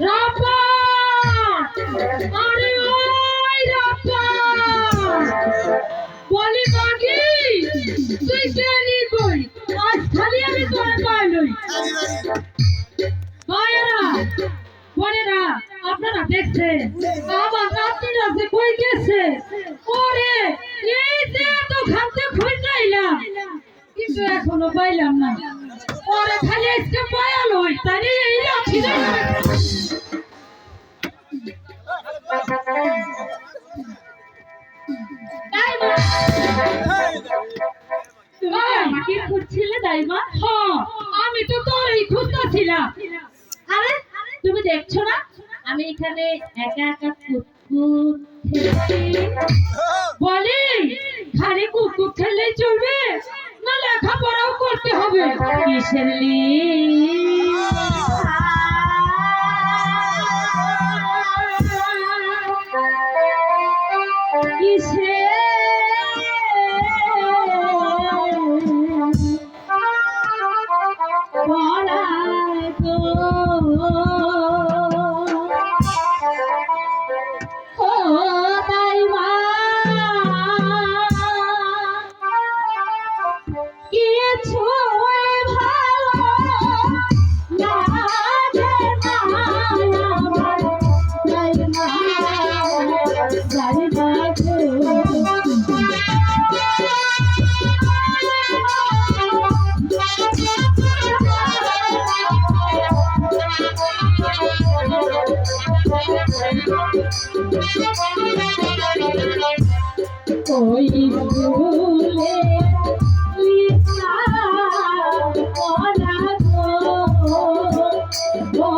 রাপা আরে ওই রাপা বলি বাকি তুই কেনি কই আজ খালি আমি তোর পাইলই ভাইরা বোনেরা আপনারা দেখছেন আমার নাতিরা যে কই গেছে ওরে এই যে তো খাতে খুঁজাইলাম কিন্তু এখনো পাইলাম না ওরে খালি একটা পায়া লই তাই এই লাঠি তুমি আমাকে খুঁজছিলে দাইমা হ্যাঁ আমি তো তোরই খুঁজতেছিলাম আরে তুমি দেখছো না আমি এখানে একা একা কুকুর বলি খালি কুকুর খেললেই চলবে না লেখাপড়াও করতে হবে কিসের कोई भूले लिखा और दो